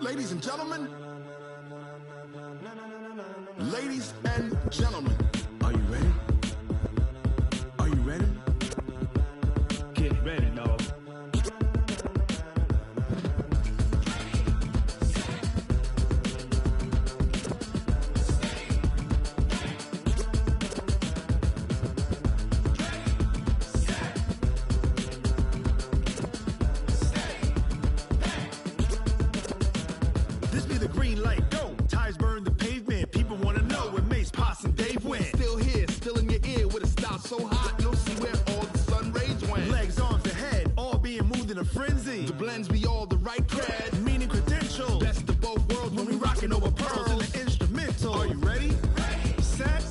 Ladies and gentlemen, ladies and gentlemen, are you ready? Are you ready? Get ready, dog. This be the green light, go. Tires burn the pavement. People want to know where Mace, Pops, and Dave went. Still here, still in your ear with a style so hot, you'll see where all the sun rays went. Legs, arms, and head, all being moved in a frenzy. The blends be all the right cred, meaning credentials. Best of both worlds when we rockin' over pearls in the instrumental. Are you ready? Set,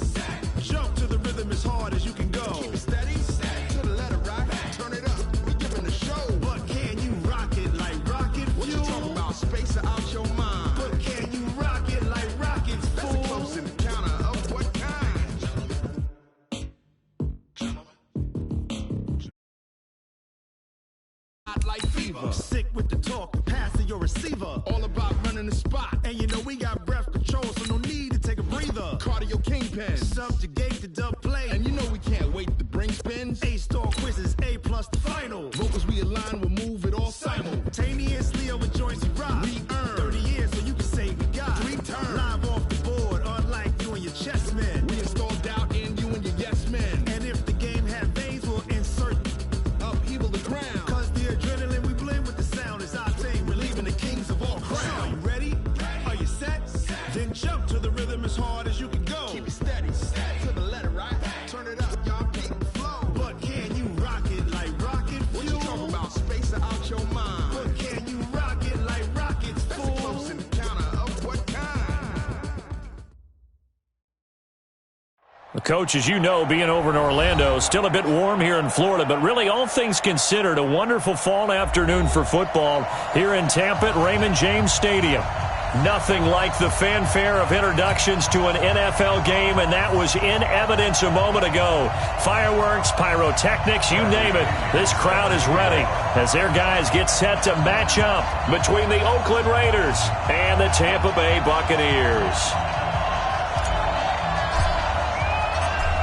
jump to the rhythm as hard as you can go. Keep it steady, to the letter rock, turn it up, we giving a show. But can you rock it like rocket fuel? What you talking about, space out your mind? But can you rock it like rockets, fool? That's a close encounter of what kind? Hot like fever, sick with the talk, passing your receiver. All about running the spot, and you know we got breath control, so no need to take a breather. Cardio kingpin, subjugate the dub play, and you know we can't wait to bring spins. A-star quizzes, A+ the final. Vocals we align, we'll move it all simultaneously over joints we rock. We earn 30 years, so you can say we got 3 turns. Live off the board, unlike you and your chess men. We install doubt in you and your yes men. And if the game had veins, we'll insert upheaval the ground. Cause the adrenaline we blend with the sound is our thing. We're leaving the kings of all crowns. So are you ready? Are you set? Then jump to the rhythm as hard as you can go. Keep it steady, to the letter, right? Turn it up, y'all keep the flow. But can you rock it like rocket fuel? What you talking about, space out your mind? But can you rock it like rockets, fool? That's a close encounter of what kind? The coach, as you know, being over in Orlando, still a bit warm here in Florida, but really all things considered, a wonderful fall afternoon for football here in Tampa at Raymond James Stadium. Nothing like the fanfare of introductions to an NFL game, and that was in evidence a moment ago. Fireworks, pyrotechnics, you name it. This crowd is ready as their guys get set to match up between the Oakland Raiders and the Tampa Bay Buccaneers.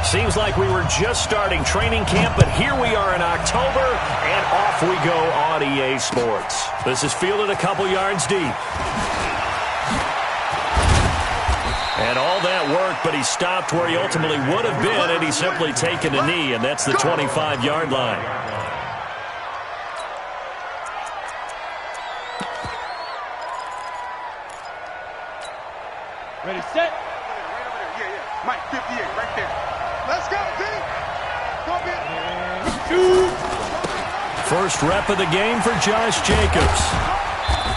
Seems like we were just starting training camp, but here we are in October, and off we go on EA Sports. This is fielded a couple yards deep. And all that work, but he stopped where he ultimately would have been, and he's simply taken a knee, and that's the 25-yard line. Ready, set. Right over there. Yeah. Mike, 58, right there. Let's go, D. First rep of the game for Josh Jacobs.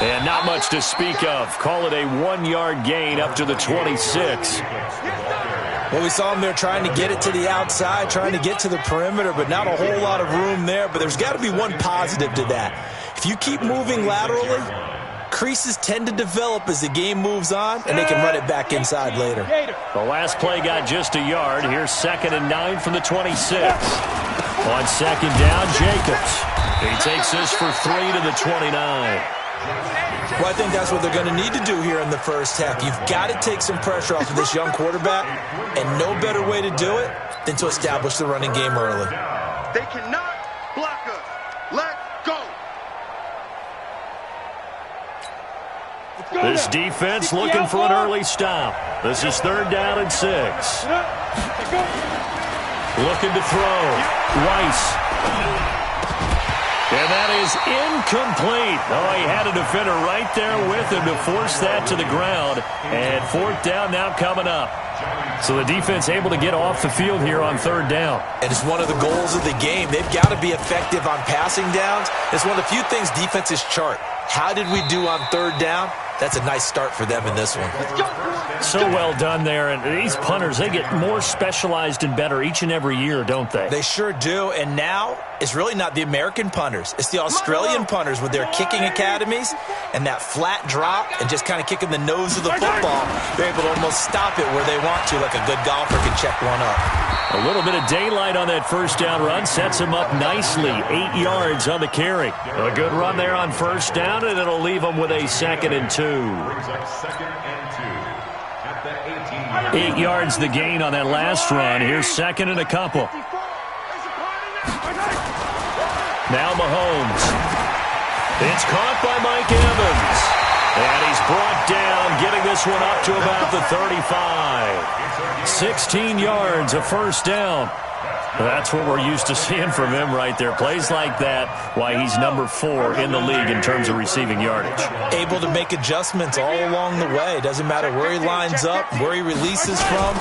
And not much to speak of. Call it a 1-yard gain up to the 26. Well, we saw him there trying to get it to the outside, trying to get to the perimeter, but not a whole lot of room there. But there's got to be one positive to that. If you keep moving laterally, creases tend to develop as the game moves on, and they can run it back inside later. The last play got just a yard. Here's 2nd and 9 from the 26. On 2nd down, Jacobs. He takes this for 3 to the 29. Well, I think that's what they're going to need to do here in the first half. You've got to take some pressure off of this young quarterback, and no better way to do it than to establish the running game early. They cannot block us. Let's go. This defense looking for an early stop. This is 3rd down and 6. Looking to throw. Rice. And that is incomplete. Oh, he had a defender right there with him to force that to the ground. And 4th down now coming up. So the defense able to get off the field here on 3rd down. And it's one of the goals of the game. They've got to be effective on passing downs. It's one of the few things defenses chart. How did we do on 3rd down? That's a nice start for them in this one. So well done there. And these punters, they get more specialized and better each and every year, don't they? They sure do. And now is really not the American punters. It's the Australian punters with their kicking academies and that flat drop and just kind of kicking the nose of the football. They're able to almost stop it where they want to, like a good golfer can check one up. A little bit of daylight on that first down run sets him up nicely. 8 yards on the carry. A good run there on first down, and it'll leave him with a 2nd and 2. 8 yards the gain on that last run. Here's 2nd and a couple. Now Mahomes. It's caught by Mike Evans. And he's brought down, getting this one up to about the 35. 16 yards, a first down. That's what we're used to seeing from him right there. Plays like that, why he's number 4 in the league in terms of receiving yardage. Able to make adjustments all along the way. Doesn't matter where he lines up, where he releases from.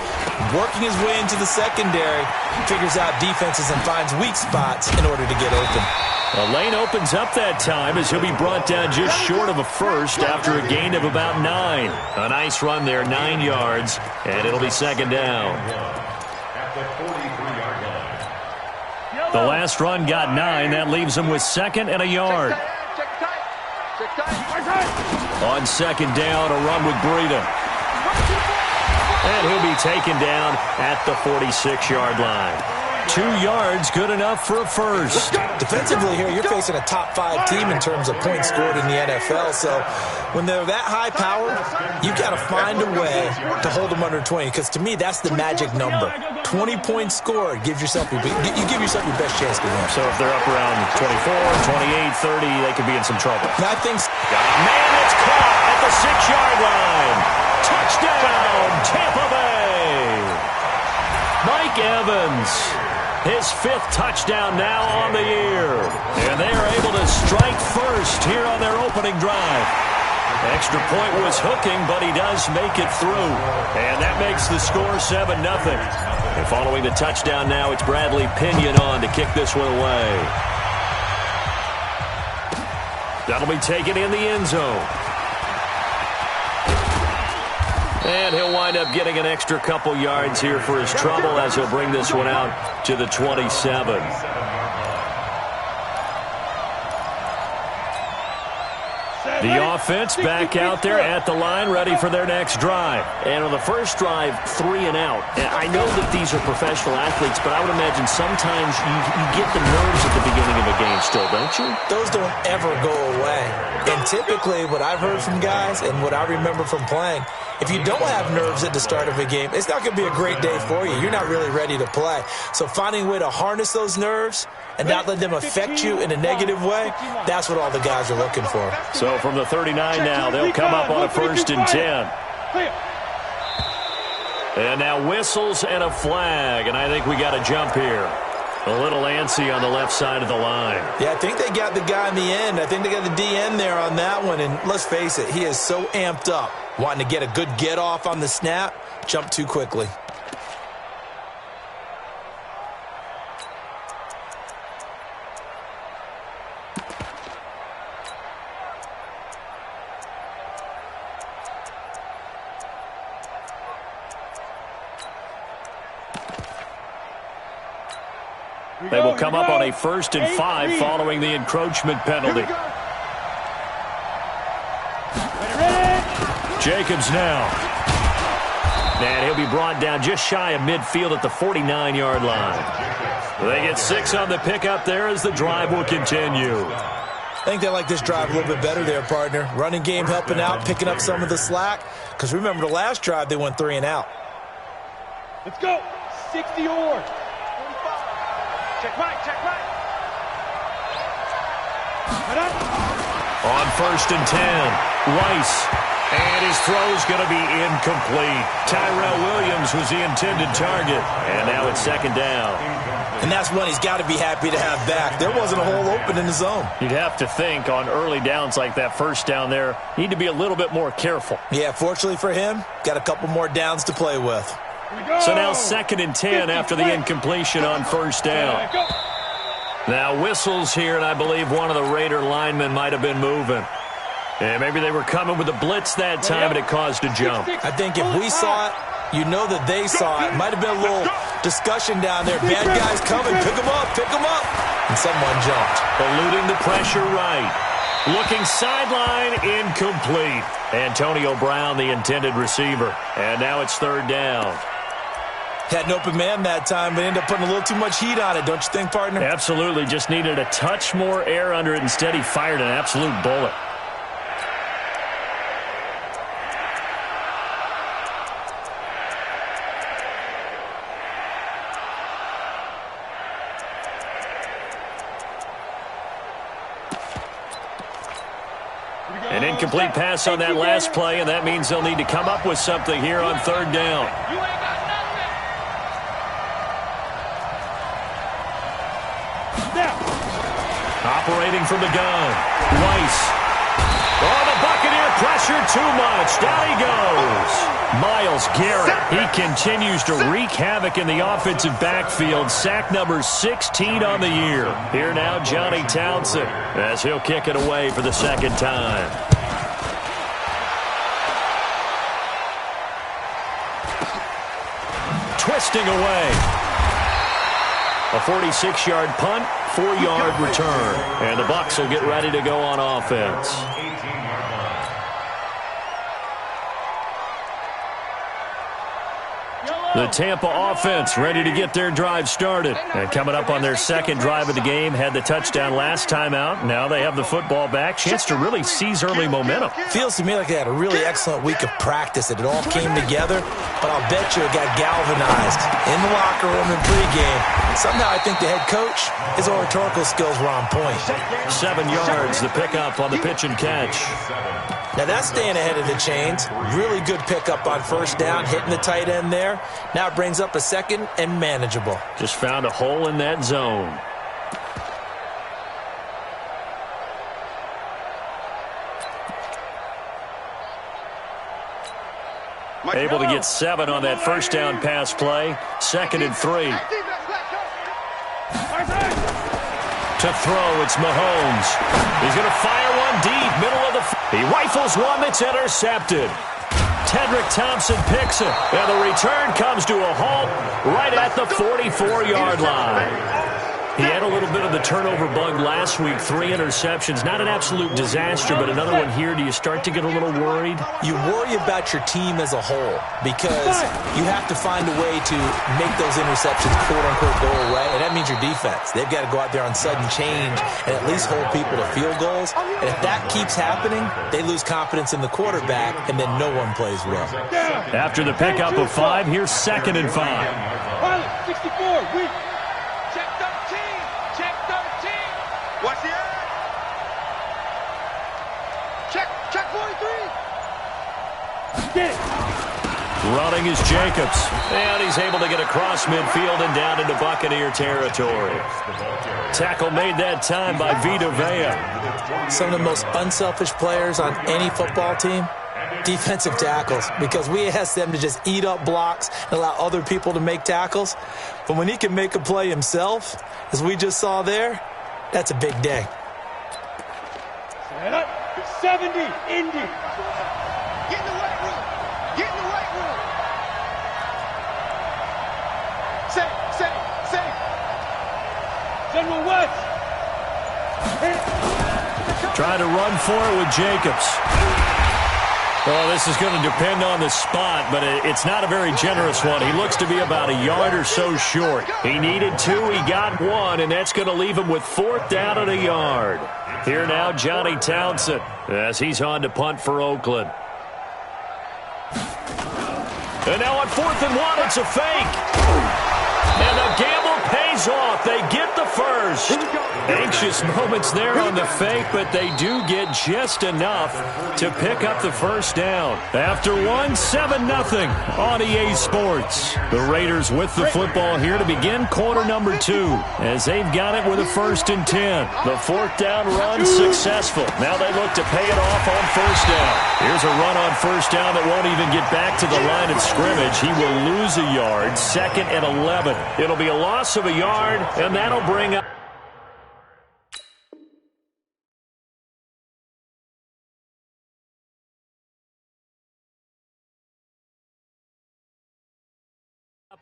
Working his way into the secondary, figures out defenses and finds weak spots in order to get open. The lane opens up that time as he'll be brought down just short of a first after a gain of about 9. A nice run there, 9 yards, and it'll be 2nd down. The last run got 9. That leaves him with 2nd and a yard. On 2nd down, a run with Breida. And he'll be taken down at the 46-yard line. 2 yards, good enough for a first. Defensively here, you're facing a top 5 team in terms of points scored in the NFL. So when they're that high power, you got to find a way to hold them under 20. Because to me, that's the magic number. 20 points scored. You give yourself your best chance to win. So if they're up around 24, 28, 30, they could be in some trouble. And I think man, it's caught at the 6-yard line. Touchdown, Tampa Bay. Mike Evans. His 5th touchdown now on the year. And they are able to strike first here on their opening drive. Extra point was hooking, but he does make it through. And that makes the score 7-0. And following the touchdown now, it's Bradley Pinion on to kick this one away. That'll be taken in the end zone. And he'll wind up getting an extra couple yards here for his trouble as he'll bring this one out to the 27. The offense back out there at the line, ready for their next drive. And on the first drive, 3 and out. And I know that these are professional athletes, but I would imagine sometimes you get the nerves at the beginning of a game still, don't you? Those don't ever go away. And typically what I've heard from guys and what I remember from playing, if you don't have nerves at the start of a game, it's not going to be a great day for you. You're not really ready to play. So finding a way to harness those nerves and not let them affect you in a negative way, that's what all the guys are looking for. So from the 39 now, they'll come up on a 1st and 10. And now whistles and a flag, and I think we got a jump here. A little antsy on the left side of the line. Yeah, I think they got the guy in the end. I think they got the DN there on that one, and let's face it, he is so amped up, wanting to get a good get-off on the snap, jump too quickly. They will come up on a 1st and 5 following the encroachment penalty. Jacobs now. And he'll be brought down just shy of midfield at the 49-yard line. They get 6 on the pickup there as the drive will continue. I think they like this drive a little bit better there, partner. Running game helping out, picking up some of the slack. Because remember the last drive, they went 3 and out. Let's go. 60 or. Check right, check right. On 1st and 10, Rice. And his throw's going to be incomplete. Tyrell Williams was the intended target. And now it's 2nd down. And that's one he's got to be happy to have back. There wasn't a hole open in the zone. You'd have to think on early downs like that first down there, need to be a little bit more careful. Yeah, fortunately for him, got a couple more downs to play with. So now 2nd and 10 after the incompletion on 1st down. Now whistles here, and I believe one of the Raider linemen might have been moving. And maybe they were coming with a blitz that time, and it caused a jump. I think if we saw it, you know that they saw it. Might have been a little discussion down there. Bad guys coming. Pick them up. Pick them up. and someone jumped. Eluding the pressure right. Looking sideline, incomplete. Antonio Brown, the intended receiver. And now it's third down. Had an open man that time, but ended up putting a little too much heat on it, don't you think, partner? Absolutely. Just needed a touch more air under it. Instead, he fired an absolute bullet. An incomplete pass on that last play, and that means they'll need to come up with something here on third down. Operating from the gun. Weiss. Oh, the Buccaneer pressure too much. Down he goes. Myles Garrett. He continues to wreak havoc in the offensive backfield. Sack number 16 on the year. Here now, Johnny Townsend, as he'll kick it away for the second time. Twisting away. A 46-yard punt, 4-yard return. And the Bucs will get ready to go on offense. The Tampa offense ready to get their drive started. And coming up on their second drive of the game, had the touchdown last time out. Now they have the football back. Chance to really seize early momentum. Feels to me like they had a really excellent week of practice. It all came together, but I'll bet you it got galvanized in the locker room and pregame. Somehow I think the head coach, his oratorical skills were on point. 7 yards, the pickup on the pitch and catch. Now that's staying ahead of the chains. Really good pickup on first down, hitting the tight end there. Now it brings up a second and manageable. Just found a hole in that zone. Able to get 7 on that first down pass play. 2nd and 3. To throw, it's Mahomes. He's going to fire one deep, middle of the he rifles one that's intercepted. Tedrick Thompson picks it, and the return comes to a halt right at the 44-yard line. He had a little bit of the turnover bug last week, 3 interceptions. Not an absolute disaster, but another one here. Do you start to get a little worried? You worry about your team as a whole because you have to find a way to make those interceptions, quote-unquote, go away, and that means your defense. They've got to go out there on sudden change and at least hold people to field goals. And if that keeps happening, they lose confidence in the quarterback, and then no one plays well. After the pickup of 5, here's 2nd and 5. 64, weak. Check 13. Check 13. What's the end? Check 43. Get it. Running is Jacobs. And he's able to get across midfield and down into Buccaneer territory. Tackle made that time by Vita Vea. Some of the most unselfish players on any football team, defensive tackles, because we ask them to just eat up blocks and allow other people to make tackles. But when he can make a play himself, as we just saw there, that's a big day. Set up. 70. Indy. Get in the right room. Get in the right room. Say. General West. Trying to run for it with Jacobs. Well, this is going to depend on the spot, but it's not a very generous one. He looks to be about a yard or so short. He needed 2, he got 1, and that's going to leave him with 4th down and a yard. Here now, Johnny Townsend, as he's on to punt for Oakland. And now on 4th and 1, it's a fake. And the gamble pays off. They get the first. Anxious moments there on the fake, but they do get just enough to pick up the first down. After 1, 7-0 on EA Sports. The Raiders with the football here to begin quarter number 2, as they've got it with a 1st and 10. The 4th down run successful. Now they look to pay it off on 1st down. Here's a run on 1st down that won't even get back to the line of scrimmage. He will lose a yard. 2nd and 11. It'll be a loss of a yard, and that'll bring up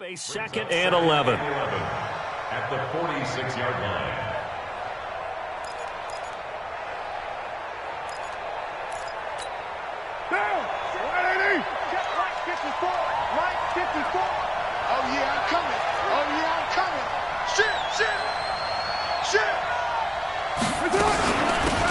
a 2nd and 11. At the 46-yard line.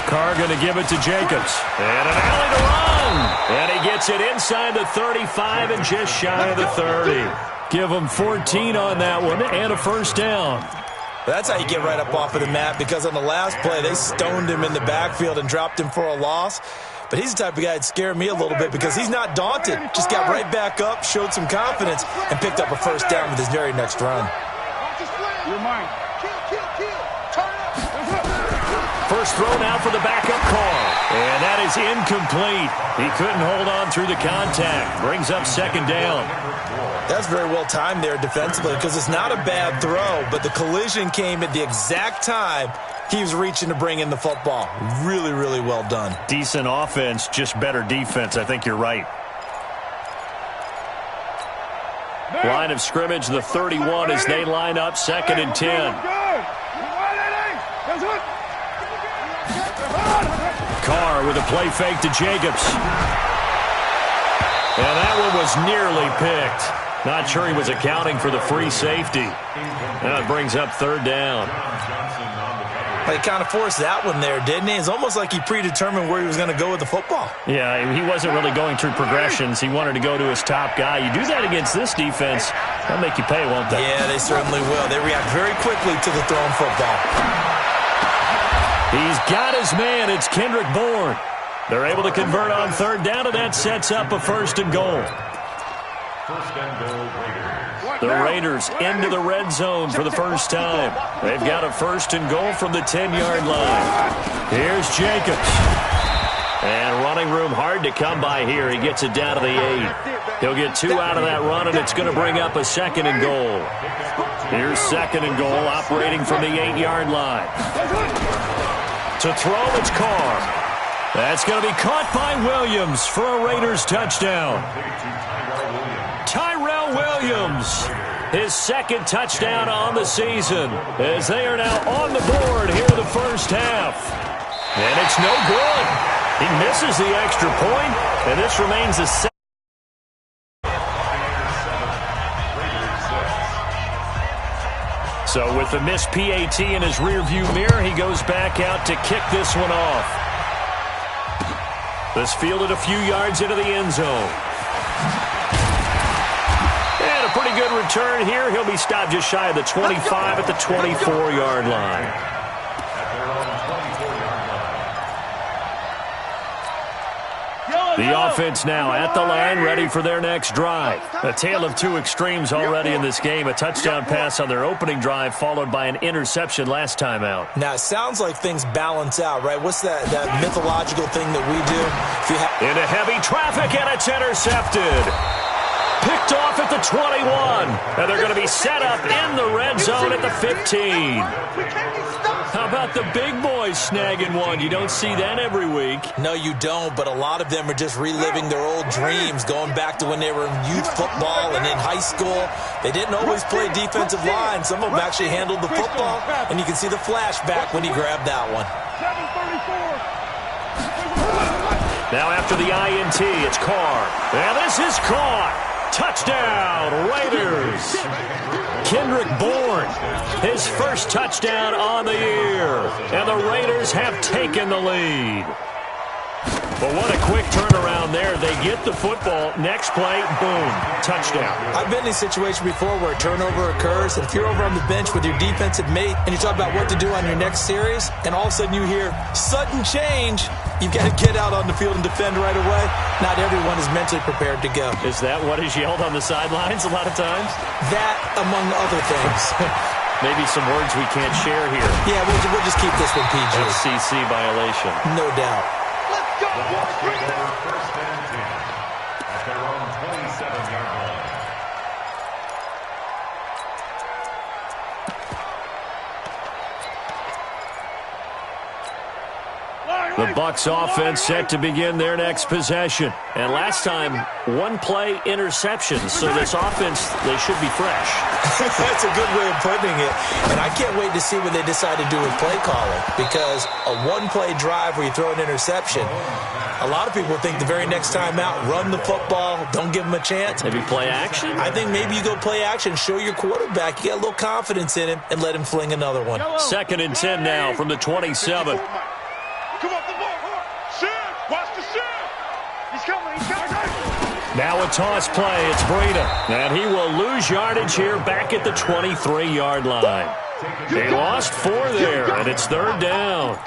Carr going to give it to Jacobs. And an alley to run. And he gets it inside the 35 and just shy of the 30. Give him 14 on that one and a first down. That's how you get right up off of the mat, because on the last play, they stoned him in the backfield and dropped him for a loss. But he's the type of guy that scared me a little bit because he's not daunted. Just got right back up, showed some confidence, and picked up a first down with his very next run. You're mine. First throw now for the backup Carr. And that is incomplete. He couldn't hold on through the contact. Brings up second down. That's very well timed there defensively, because it's not a bad throw, but the collision came at the exact time he was reaching to bring in the football. Really, really well done. Decent offense, just better defense. I think you're right. Line of scrimmage, the 31 as they line up, 2nd and 10. Carr with a play fake to Jacobs. And that one was nearly picked. Not sure he was accounting for the free safety. Now it brings up 3rd down. He kind of forced that one there, didn't he? It's almost like he predetermined where he was going to go with the football. Yeah, he wasn't really going through progressions. He wanted to go to his top guy. You do that against this defense, they'll make you pay, won't they? Yeah, they certainly will. They react very quickly to the thrown football. He's got his man. It's Kendrick Bourne. They're able to convert on 3rd down, and that sets up a 1st and goal. The Raiders into the red zone for the first time. They've got a 1st and goal from the 10-yard line. Here's Jacobs. And running room hard to come by here. He gets it down to the 8. He'll get 2 out of that run, and it's going to bring up a 2nd and goal. Here's 2nd and goal, operating from the 8-yard line. To throw, it's Carr. That's going to be caught by Williams for a Raiders touchdown. Tyrell Williams, his 2nd touchdown on the season, as they are now on the board here in the first half. And it's no good. He misses the extra point, and this remains a 7. So with the missed PAT in his rearview mirror, he goes back out to kick this one off. This fielded a few yards into the end zone. And a pretty good return here. He'll be stopped just shy of the 25 at the 24-yard line. The offense now at the line, ready for their next drive. A tale of two extremes already in this game. A touchdown pass on their opening drive, followed by an interception last time out. Now, it sounds like things balance out, right? What's that mythological thing that we do? Into heavy traffic, and it's intercepted. Picked off at the 21. And they're going to be set up in the red zone at the 15. How about the big boys snagging one? You don't see that every week. No, you don't, but a lot of them are just reliving their old dreams, going back to when they were in youth football and in high school. They didn't always play defensive line. Some of them actually handled the football, and you can see the flashback when he grabbed that one. Now after the INT, it's Carr. And this is caught. Touchdown, Raiders. Kendrick Bourne, his first touchdown on the year. And the Raiders have taken the lead. But what a quick turnaround there. They get the football. Next play, boom, touchdown. I've been in a situation before where a turnover occurs, and if you're over on the bench with your defensive mate and you talk about what to do on your next series, and all of a sudden you hear sudden change, you've got to get out on the field and defend right away. Not everyone is mentally prepared to go. Is that what is yelled on the sidelines a lot of times? That, among other things. Maybe some words we can't share here. Yeah, we'll just keep this one PG. FCC violation. No doubt. First and 10 at their own 27-yard line. The Bucs offense set to begin their next possession. And last time, one play interception. So this offense, they should be fresh. That's a good way of putting it. And I can't wait to see what they decide to do with play calling. Because a one-play drive where you throw an interception, a lot of people think the very next time out, run the football, don't give them a chance. Maybe play action? I think maybe you go play action, show your quarterback, you got a little confidence in him, and let him fling another one. 2nd and 10 now from the 27. Come on. Watch the shoot. He's coming. Now a toss play. It's Breida. And he will lose yardage here back at the 23-yard line. They lost 4 there, and it's 3rd down.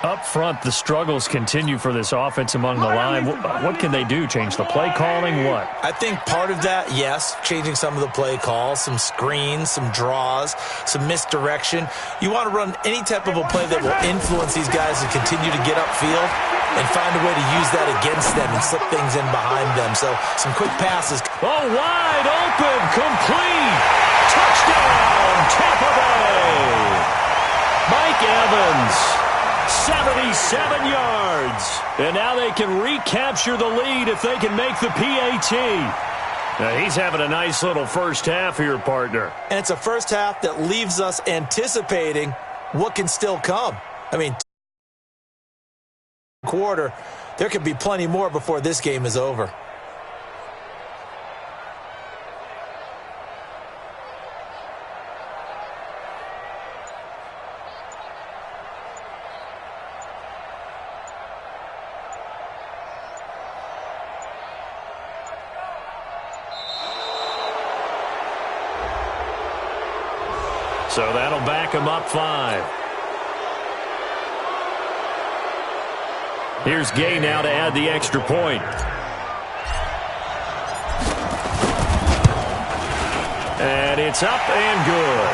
Up front, the struggles continue for this offense among the line. What can they do? Change the play calling? What? I think part of that, yes, changing some of the play calls, some screens, some draws, some misdirection. You want to run any type of a play that will influence these guys to continue to get upfield and find a way to use that against them and slip things in behind them. So some quick passes. Oh, wide open, complete. Touchdown, Tampa Bay. Mike Evans. 77 yards. And now they can recapture the lead if they can make the PAT. Now he's having a nice little first half here, partner. And it's a first half that leaves us anticipating what can still come. I mean, quarter, there could be plenty more before this game is over. So that'll back him up 5. Here's Gay now to add the extra point. And it's up and good.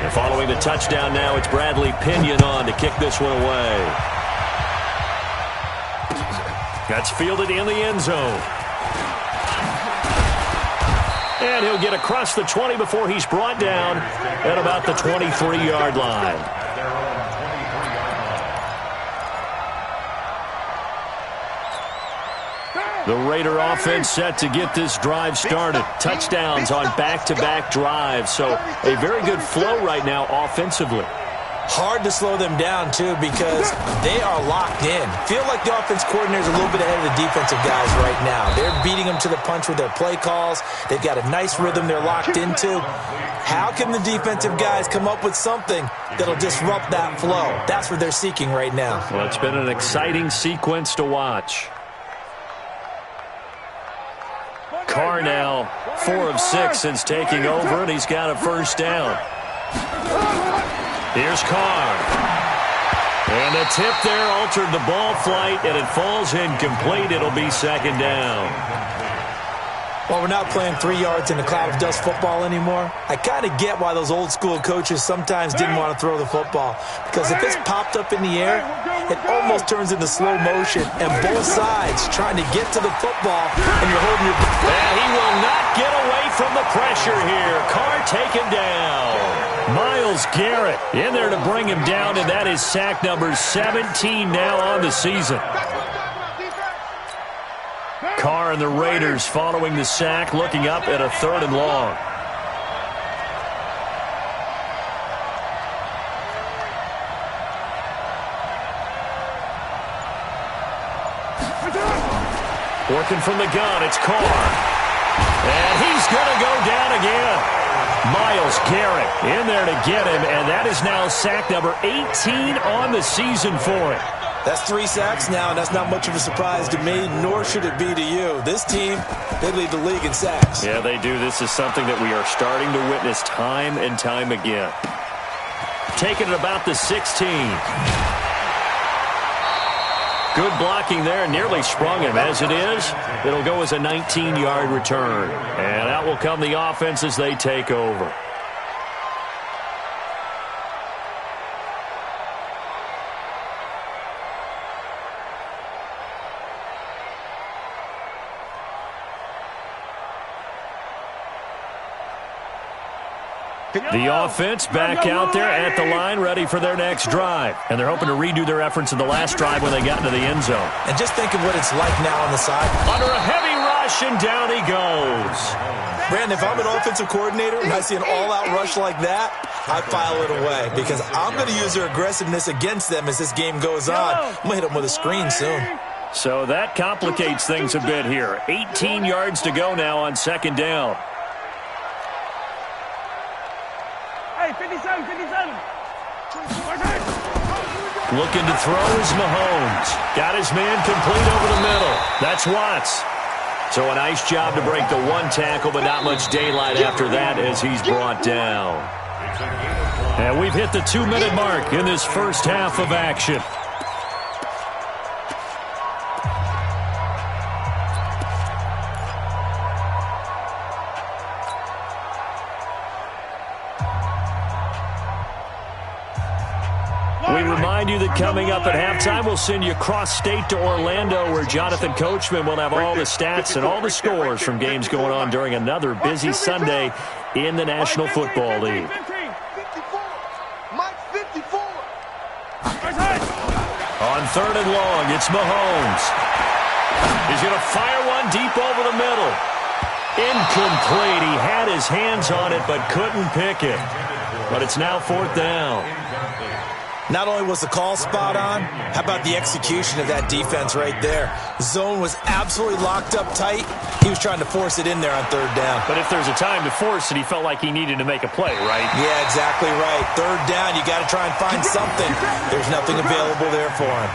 And following the touchdown now, it's Bradley Pinion on to kick this one away. That's fielded in the end zone. And he'll get across the 20 before he's brought down at about the 23-yard line. The Raider offense set to get this drive started. Touchdowns on back-to-back drives. So a very good flow right now offensively. Hard to slow them down, too, because they are locked in. Feel like the offense coordinator is a little bit ahead of the defensive guys right now. They're beating them to the punch with their play calls. They've got a nice rhythm they're locked into. How can the defensive guys come up with something that'll disrupt that flow? That's what they're seeking right now. Well, it's been an exciting sequence to watch. Carr now 4 of 6 since taking over, and he's got a first down. Here's Carr. And the tip there altered the ball flight, and it falls incomplete. It'll be 2nd down. Well, we're not playing 3 yards in a cloud of dust football anymore. I kind of get why those old school coaches sometimes didn't want to throw the football. Because if it's popped up in the air, it almost turns into slow motion. And both sides trying to get to the football, and you're holding your... And he will not get away from the pressure here. Carr taken down. Myles Garrett in there to bring him down, and that is sack number 17 now on the season. Carr and the Raiders following the sack, looking up at a 3rd and long. Working from the gun, it's Carr. And he's going to go down again. Myles Garrett in there to get him, and that is now sack number 18 on the season for him. That's 3 sacks now, and that's not much of a surprise to me, nor should it be to you. This team, they lead the league in sacks. Yeah, they do. This is something that we are starting to witness time and time again. Taking it about the 16. Good blocking there, nearly sprung him. As it is, it'll go as a 19-yard return. And out will come the offense as they take over. The offense back out there at the line, ready for their next drive. And they're hoping to redo their efforts in the last drive when they got into the end zone. And just think of what it's like now on the side. Under a heavy rush, and down he goes. Brandon, if I'm an offensive coordinator and I see an all-out rush like that, I file it away because I'm going to use their aggressiveness against them as this game goes on. I'm going to hit them with a screen soon. So that complicates things a bit here. 18 yards to go now on 2nd down. Hey, 57, 57. Looking to throw is Mahomes. Got his man complete over the middle. That's Watts. So a nice job to break the one tackle, but not much daylight after that as he's brought down. And we've hit the 2-minute mark in this first half of action. We remind you that coming up at halftime, we'll send you cross-state to Orlando, where Jonathan Coachman will have all the stats and all the scores from games going on during another busy Sunday in the National Football League. 54. Mike 54. On 3rd and long, it's Mahomes. He's going to fire one deep over the middle. Incomplete. He had his hands on it but couldn't pick it. But it's now 4th down. Not only was the call spot on, how about the execution of that defense right there? Zone was absolutely locked up tight. He was trying to force it in there on 3rd down. But if there's a time to force it, he felt like he needed to make a play, right? Yeah, exactly right. 3rd down, you got to try and find something. There's nothing available there for him.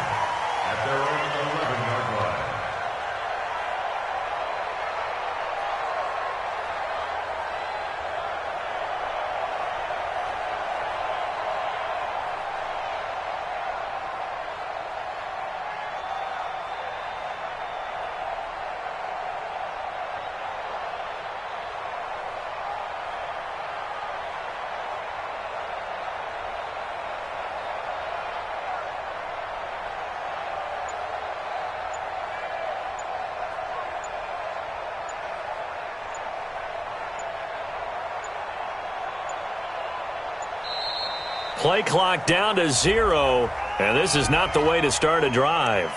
Play clock down to 0, and this is not the way to start a drive.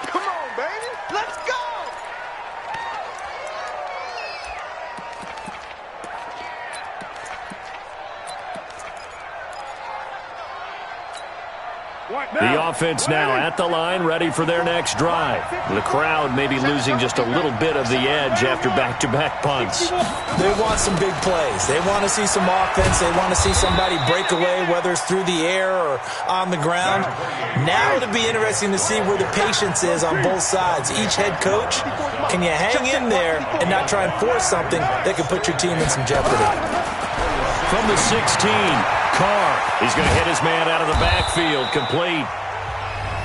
Come on, baby. Let's go. The offense now at the line, ready for their next drive. The crowd may be losing just a little bit of the edge after back-to-back punts. They want some big plays. They want to see some offense. They want to see somebody break away, whether it's through the air or on the ground. Now it'll be interesting to see where the patience is on both sides. Each head coach, can you hang in there and not try and force something that could put your team in some jeopardy? From the 16, Carr. He's going to hit his man out of the backfield, complete.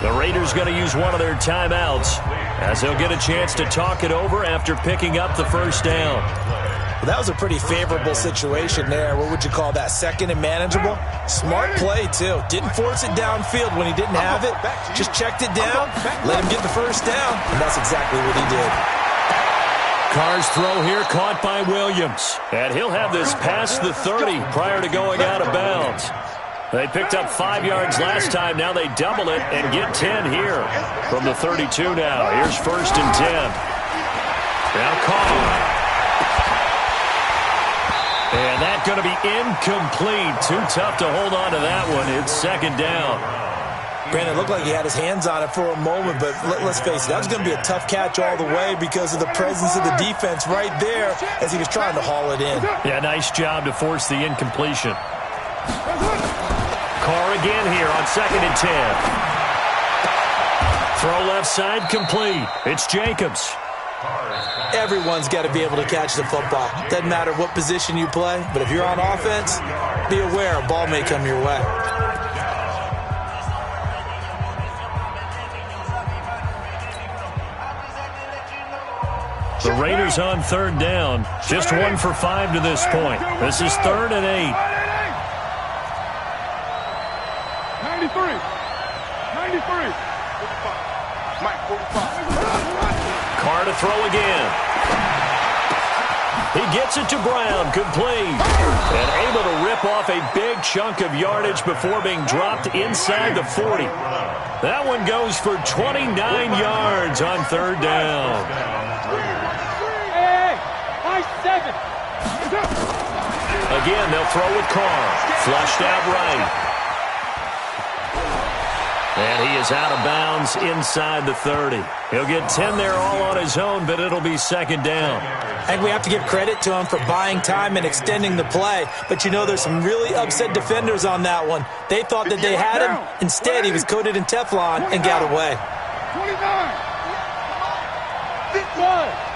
The Raiders going to use one of their timeouts as they'll get a chance to talk it over after picking up the first down. Well, that was a pretty favorable situation there. What would you call that? 2nd and manageable? Smart play, too. Didn't force it downfield when he didn't have it. Just checked it down, let him get the first down, and that's exactly what he did. Carr's throw here caught by Williams. And he'll have this past the 30 prior to going out of bounds. They picked up 5 yards last time. Now they double it and get 10 here from the 32 now. Here's 1st and 10. Now Carr. And that's going to be incomplete. Too tough to hold on to that one. It's 2nd down. Brandon, it looked like he had his hands on it for a moment, but let's face it, that was going to be a tough catch all the way because of the presence of the defense right there as he was trying to haul it in. Yeah, nice job to force the incompletion. Carr again here on 2nd and 10. Throw left side complete. It's Jacobs. Everyone's got to be able to catch the football. Doesn't matter what position you play, but if you're on offense, be aware a ball may come your way. The Raiders on 3rd down. Just 1 for 5 to this point. This is 3rd and 8. 93. 93. 45. Mike, 45. Carr to throw again. He gets it to Brown, complete. And able to rip off a big chunk of yardage before being dropped inside the 40. That one goes for 29 yards on 3rd down. Hey, 7. Again, they'll throw with Carr. Flushed out right. And he is out of bounds inside the 30. He'll get 10 there all on his own, but it'll be second down. I think we have to give credit to him for buying time and extending the play. But you know there's some really upset defenders on that one. They thought that they had him. Instead, he was coated in Teflon and got away. 29. 5.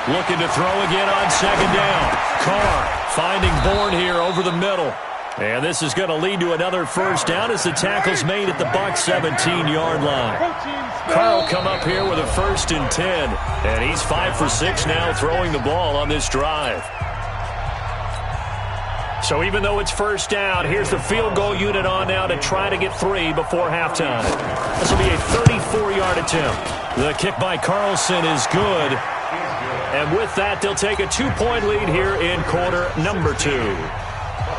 Looking to throw again on second down. Carr finding Bourne here over the middle. And this is going to lead to another first down as the tackle's made at the Bucs 17-yard line. Carr will come up here with a 1st and 10. And he's 5 for 6 now throwing the ball on this drive. So even though it's first down, here's the field goal unit on now to try to get 3 before halftime. This will be a 34-yard attempt. The kick by Carlson is good. And with that, they'll take a 2-point lead here in quarter number 2.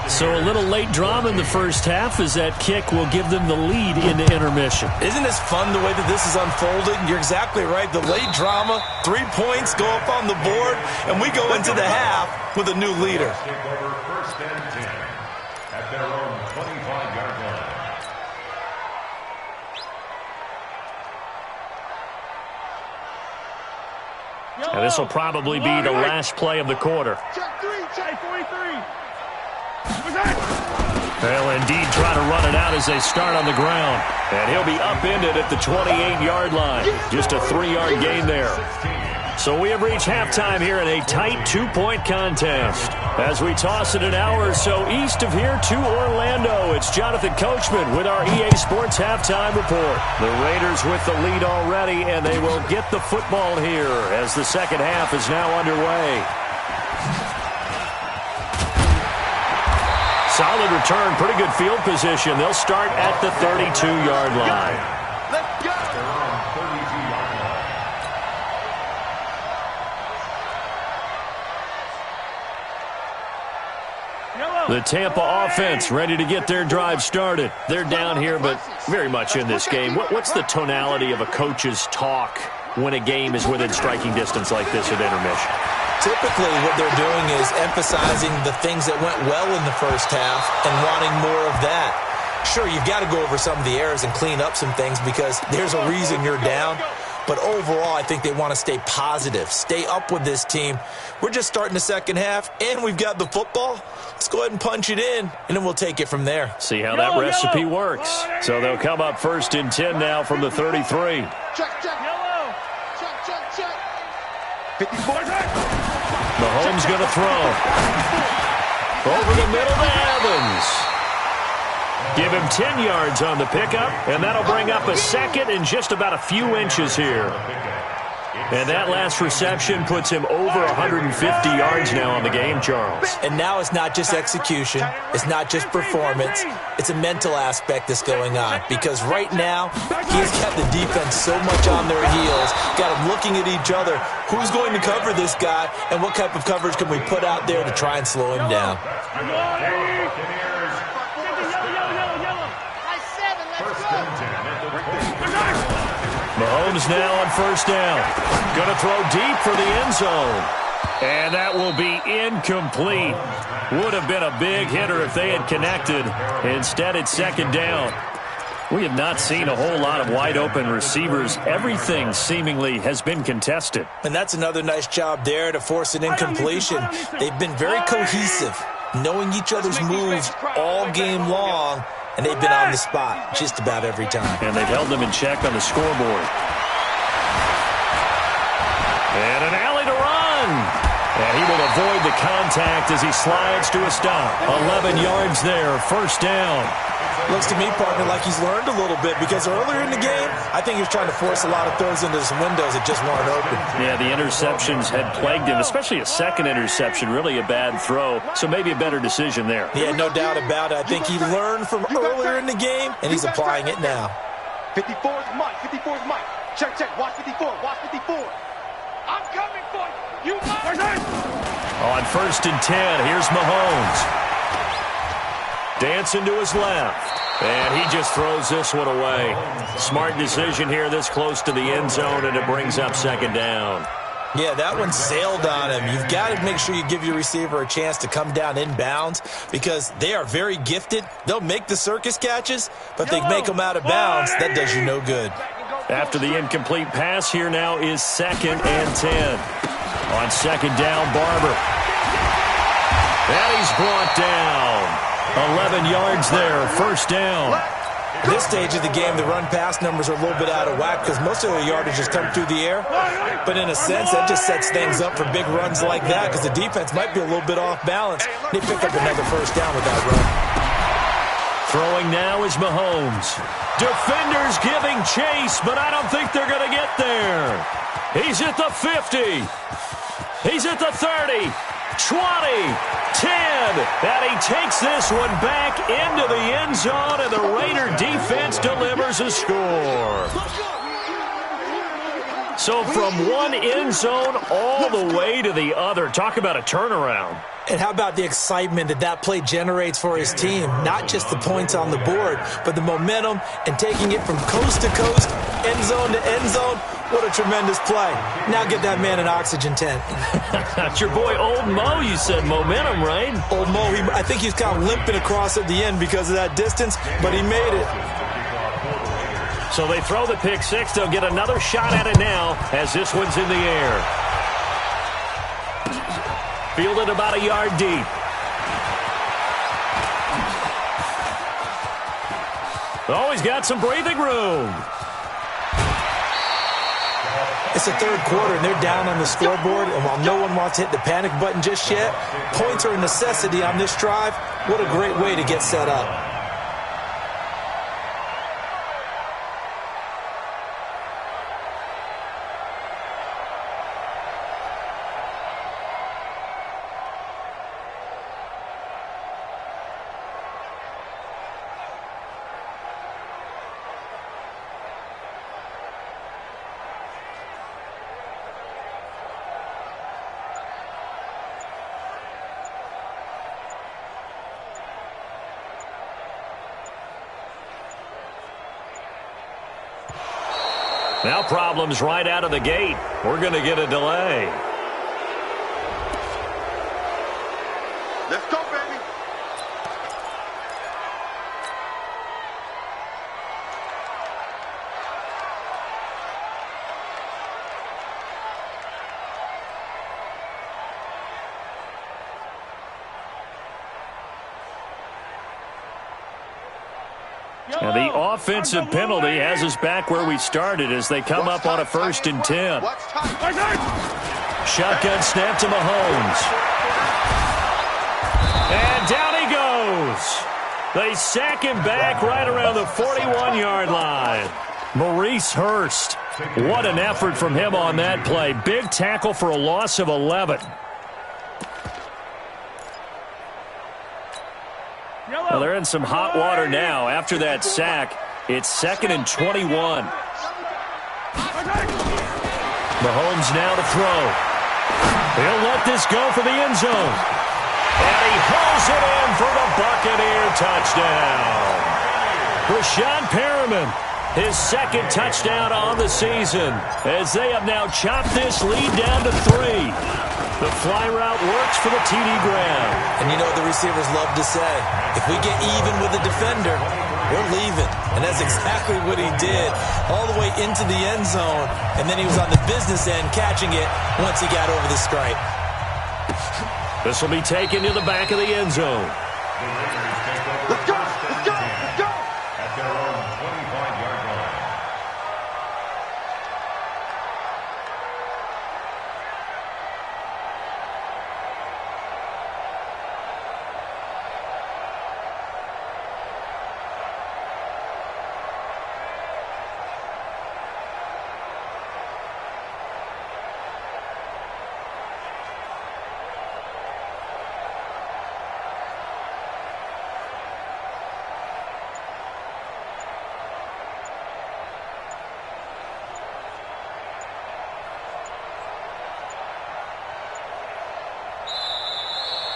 So a little late drama in the first half as that kick will give them the lead into intermission. Isn't this fun the way that this is unfolding? You're exactly right. The late drama, 3 points go up on the board, and we go into the half with a new leader. First and 10 at their own 25-yard line. And this will probably be the last play of the quarter. Check 3, check 43. They'll indeed try to run it out as they start on the ground. And he'll be upended at the 28-yard line. Just a 3-yard gain there. So we have reached halftime here in a tight 2-point contest. As we toss it an hour or so east of here to Orlando, it's Jonathan Coachman with our EA Sports Halftime Report. The Raiders with the lead already, and they will get the football here as the second half is now underway. Solid return, pretty good field position. They'll start at the 32-yard line. Let's go. The Tampa offense ready to get their drive started. They're down here, but very much in this game. What's the tonality of a coach's talk when a game is within striking distance like this at intermission? Typically, what they're doing is emphasizing the things that went well in the first half and wanting more of that. Sure, you've got to go over some of the errors and clean up some things because there's a reason you're down. But overall, I think they want to stay positive, stay up with this team. We're just starting the second half, and we've got the football. Let's go ahead and punch it in, and then we'll take it from there. See how that recipe works. So they'll come up 1st and 10 now from the 33. Check, check. Yellow. Check. 54. Mahomes going to throw. Over the middle to Evans. Give him 10 yards on the pickup, and that'll bring up a second and just about a few inches here. And that last reception puts him over 150 yards now on the game, Charles. And now it's not just execution. It's not just performance. It's a mental aspect that's going on. Because right now, he's got the defense so much on their heels, got them looking at each other. Who's going to cover this guy, and what type of coverage can we put out there to try and slow him down? Mahomes now on 1st down. Going to throw deep for the end zone. And that will be incomplete. Would have been a big hitter if they had connected. Instead, it's 2nd down. We have not seen a whole lot of wide-open receivers. Everything seemingly has been contested. And that's another nice job there to force an incompletion. They've been very cohesive, knowing each other's moves all game long. And they've been on the spot just about every time. And they've held them in check on the scoreboard. And an alley to run. And he will avoid the contact as he slides to a stop. 11 yards there, 1st down. Looks to me, partner, like he's learned a little bit because earlier in the game, I think he was trying to force a lot of throws into some windows that just weren't open. Yeah, the interceptions had plagued him, especially a second interception, really a bad throw. So maybe a better decision there. Yeah, no doubt about it. I think he learned from earlier in the game, and he's applying it now. 54 is Mike. 54 is Mike. Check. Watch 54. Watch 54. I'm coming for you. On 1st and 10, here's Mahomes. Dancing to his left. And he just throws this one away. Smart decision here this close to the end zone, and it brings up 2nd down. Yeah, that one sailed on him. You've got to make sure you give your receiver a chance to come down inbounds because they are very gifted. They'll make the circus catches, but they make them out of bounds. That does you no good. After the incomplete pass, here now is 2nd and 10. On 2nd down, Barber. And he's brought down. 11 yards there, 1st down. At this stage of the game, the run-pass numbers are a little bit out of whack because most of the yardage has come through the air. But in a sense, that just sets things up for big runs like that because the defense might be a little bit off balance. They pick up another 1st down with that run. Throwing now is Mahomes. Defenders giving chase, but I don't think they're going to get there. He's at the 50. He's at the 30. 20, 10, and he takes this one back into the end zone, and the Raider defense delivers a score. So from one end zone all the way to the other. Talk about a turnaround. And how about the excitement that play generates for his team? Not just the points on the board, but the momentum and taking it from coast to coast, end zone to end zone. What a tremendous play. Now get that man an oxygen tent. That's your boy Old Mo, you said. Momentum, right? Old Mo, I think he's kind of limping across at the end because of that distance, but he made it. So they throw the pick six. They'll get another shot at it now as this one's in the air. Fielded about a yard deep. Oh, he's got some breathing room. It's the 3rd quarter, and they're down on the scoreboard, and while no one wants to hit the panic button just yet, points are a necessity on this drive. What a great way to get set up. Now problems right out of the gate. We're going to get a delay. Let's go, baby. And the offensive penalty has us back where we started as they come up on a 1st and 10. Shotgun snap to Mahomes. And down he goes. They sack him back right around the 41-yard line. Maurice Hurst. What an effort from him on that play. Big tackle for a loss of 11. Well, they're in some hot water now. After that sack, it's 2nd and 21. Mahomes now to throw. He'll let this go for the end zone. And he hauls it in for the Buccaneer touchdown. Rashad Perriman, his 2nd touchdown on the season, as they have now chopped this lead down to 3. The fly route works for the TD Graham. And you know what the receivers love to say? If we get even with the defender, we're leaving. And that's exactly what he did. All the way into the end zone. And then he was on the business end catching it once he got over the stripe. This will be taken to the back of the end zone. Let's go. Let's go. Let's go. At their own 25-yard line.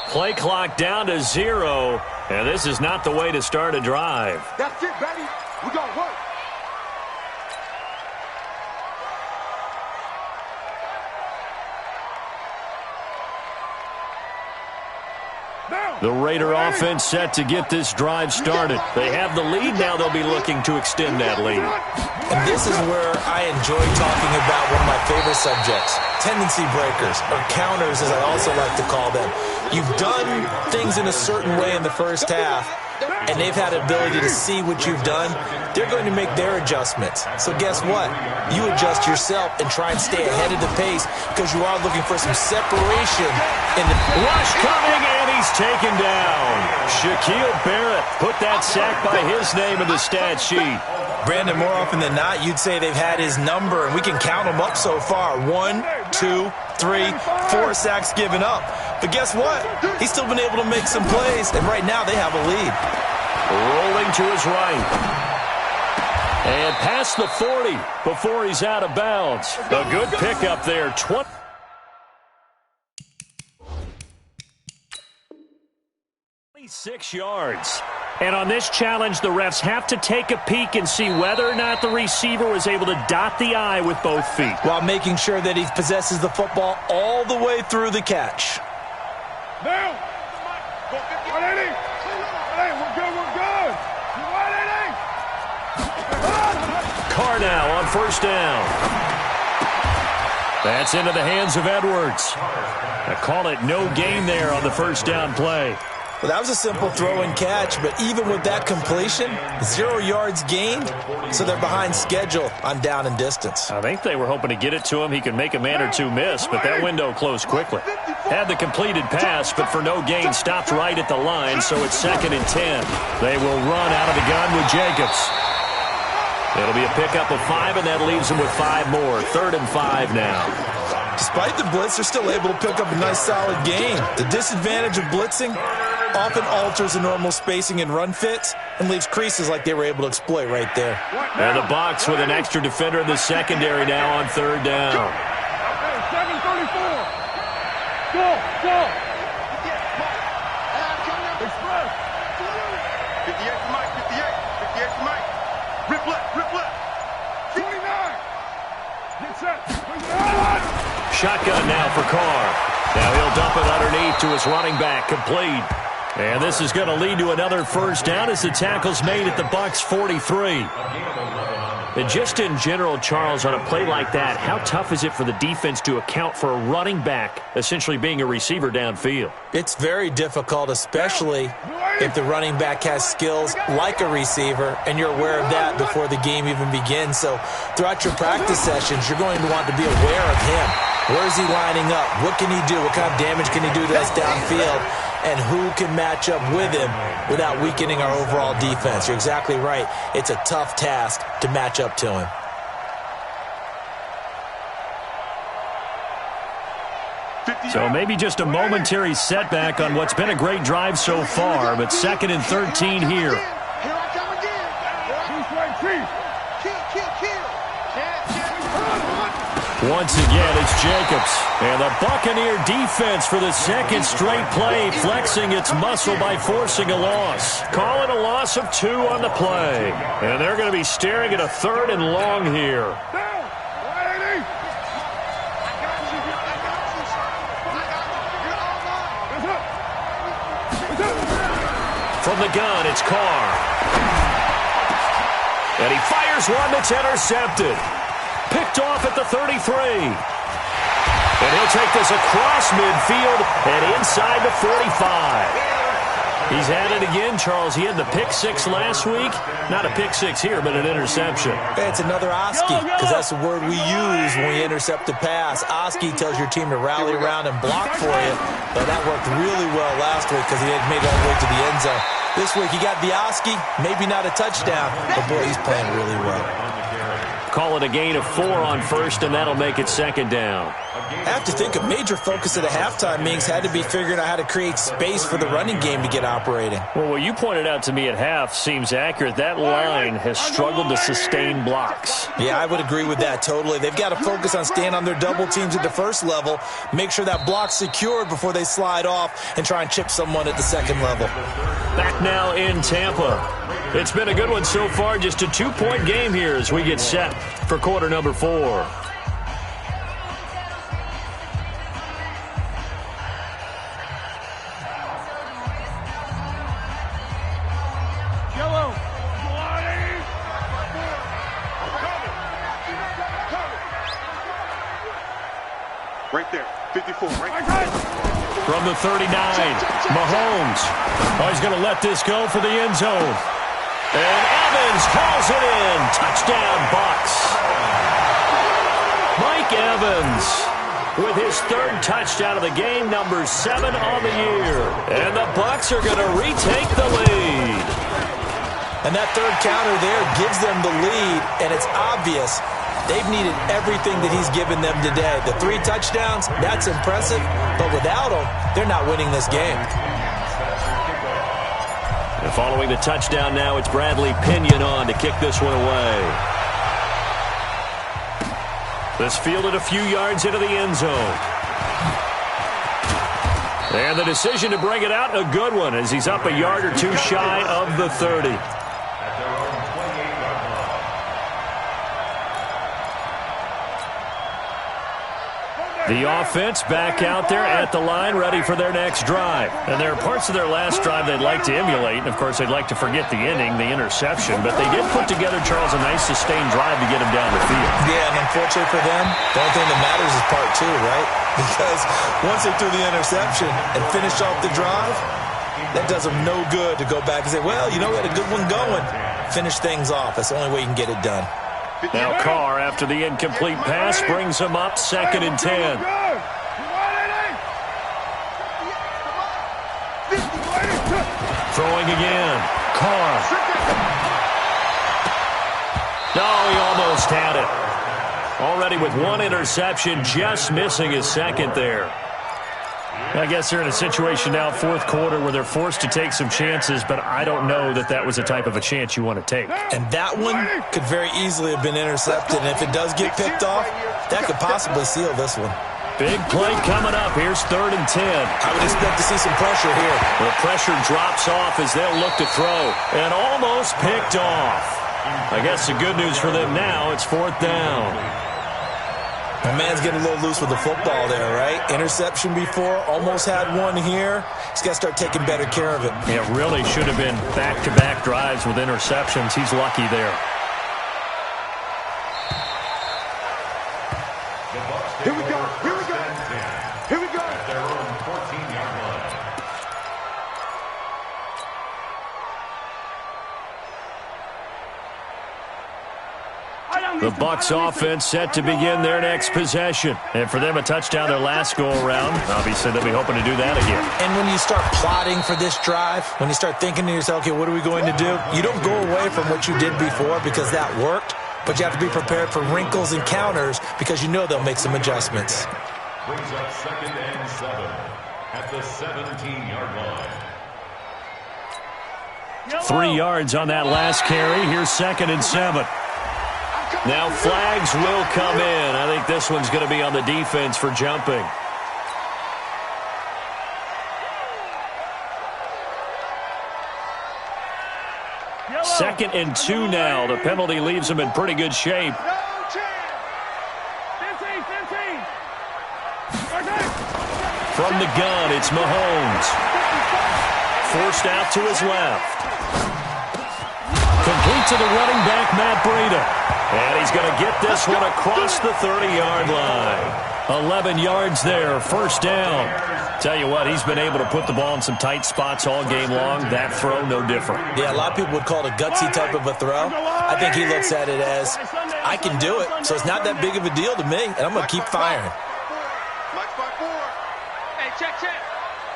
Play clock down to 0, and this is not the way to start a drive. That's it, baby. We're going to work. The Raider offense set to get this drive started. They have the lead now. They'll be looking to extend that lead. And this is where I enjoy talking about one of my favorite subjects, tendency breakers, or counters as I also like to call them. You've done things in a certain way in the first half, and they've had the ability to see what you've done. They're going to make their adjustments. So guess what? You adjust yourself and try and stay ahead of the pace because you are looking for some separation. In the rush coming, and he's taken down. Shaquille Barrett put that sack by his name in the stat sheet. Brandon, more often than not, you'd say they've had his number, and we can count them up so far. 1, 2, 3, 4 sacks given up. But guess what? He's still been able to make some plays, and right now they have a lead. Rolling to his right. And past the 40 before he's out of bounds. A good pickup there. 26 yards. And on this challenge, the refs have to take a peek and see whether or not the receiver was able to dot the I with both feet, while making sure that he possesses the football all the way through the catch. Now, 180. Hey, we're good, we're good. 180. Carr now on first down. That's into the hands of Edwards. I call it no gain there on the first down play. Well, that was a simple throw and catch, but even with that completion, 0 yards gained, so they're behind schedule on down and distance. I think they were hoping to get it to him. He could make a man or two miss, but that window closed quickly. Had the completed pass, but for no gain, stopped right at the line, so it's 2nd and 10. They will run out of the gun with Jacobs. It'll be a pickup of 5, and that leaves them with 5 more. 3rd and 5 now. Despite the blitz, they're still able to pick up a nice, solid gain. The disadvantage of blitzing often alters the normal spacing and run fits and leaves creases like they were able to exploit right there. And the box with an extra defender in the secondary now on 3rd down. 7:34. Go. Express. 58 to Mike. 58 to Mike. Rip left. 29. Get set. Shotgun now for Carr. Now he'll dump it underneath to his running back, complete. And this is going to lead to another first down as the tackle's made at the Bucs 43. And just in general, Charles, on a play like that, how tough is it for the defense to account for a running back essentially being a receiver downfield? It's very difficult, especially if the running back has skills like a receiver, and you're aware of that before the game even begins. So throughout your practice sessions, you're going to want to be aware of him. Where is he lining up? What can he do? What kind of damage can he do to us downfield? And who can match up with him without weakening our overall defense? You're exactly right. It's a tough task to match up to him. So maybe just a momentary setback on what's been a great drive so far, but 2nd and 13 here. Here I come again. Once again, it's Jacobs. And the Buccaneer defense for the 2nd straight play, flexing its muscle by forcing a loss. Call it a loss of 2 on the play. And they're going to be staring at a 3rd and long here. From the gun, it's Carr. And he fires one that's intercepted. Picked off at the 33. And he'll take this across midfield and inside the 45. He's had it again, Charles. He had the pick 6 last week. Not a pick 6 here, but an interception. It's another Oski, because that's the word we use when we intercept a pass. Oski tells your team to rally around and block for you. But that worked really well last week because he had made it all the way to the end zone. This week he got the Oski, maybe not a touchdown, but boy, he's playing really well. Call it a gain of 4 on first, and that'll make it 2nd down. I have to think a major focus at a halftime meetings had to be figuring out how to create space for the running game to get operating. Well, what you pointed out to me at half seems accurate. That line has struggled to sustain blocks. Yeah, I would agree with that totally. They've got to focus on staying on their double teams at the first level, make sure that block's secured before they slide off and try and chip someone at the 2nd level. Back now in Tampa. It's been a good one so far. Just a 2-point game here as we get set for quarter number 4. Right there. 54. Right there. From the 39, Mahomes. Oh, he's going to let this go for the end zone. And Evans calls it in. Touchdown, Bucs. Mike Evans with his third touchdown of the game, number 7 on the year. And the Bucs are going to retake the lead. And that third counter there gives them the lead, and it's obvious they've needed everything that he's given them today. The 3 touchdowns, that's impressive, but without him, they're not winning this game. And following the touchdown now, it's Bradley Pinion on to kick this one away. This fielded a few yards into the end zone. And the decision to bring it out, a good one, as he's up a yard or 2 shy of the 30. The offense back out there at the line, ready for their next drive. And there are parts of their last drive they'd like to emulate. And, of course, they'd like to forget the inning, the interception. But they did put together, Charles, a nice sustained drive to get him down the field. Yeah, and unfortunately for them, the only thing that matters is part 2, right? Because once they threw the interception and finished off the drive, that does them no good to go back and say, well, you know, we had a good one going. Finish things off. That's the only way you can get it done. Now Carr, after the incomplete pass, brings him up 2nd and 10. Throwing again. Carr. No, he almost had it. Already with 1 interception, just missing his 2nd there. I guess they're in a situation now, 4th quarter, where they're forced to take some chances, but I don't know that that was the type of a chance you want to take. And that one could very easily have been intercepted, and if it does get picked off, that could possibly seal this one. Big play coming up. Here's 3rd and 10. I would expect to see some pressure here. The pressure drops off as they'll look to throw, and almost picked off. I guess the good news for them now, it's 4th down. My man's getting a little loose with the football there, right? Interception before, almost had one here. He's got to start taking better care of it. It really should have been back-to-back drives with interceptions. He's lucky there. Here we go. Here we go. Here we go. At their own 14-yard line. The Bucs offense set to begin their next possession. And for them, a touchdown their last go-around. Obviously, they'll be hoping to do that again. And when you start plotting for this drive, when you start thinking to yourself, okay, what are we going to do? You don't go away from what you did before because that worked, but you have to be prepared for wrinkles and counters because you know they'll make some adjustments. Brings up 2nd and 7 at the 17-yard line. 3 yards on that last carry. Here's 2nd and 7. Now flags will come in. I think this one's going to be on the defense for jumping. Second and 2 now. The penalty leaves them in pretty good shape. From the gun, it's Mahomes. Forced out to his left. Complete to the running back, Matt Breida. And he's going to get this one across the 30-yard line. 11 yards there, 1st down. Tell you what, he's been able to put the ball in some tight spots all game long. That throw, no different. Yeah, a lot of people would call it a gutsy type of a throw. I think he looks at it as, I can do it, so it's not that big of a deal to me, and I'm going to keep firing. Mike 5-4. Hey, check.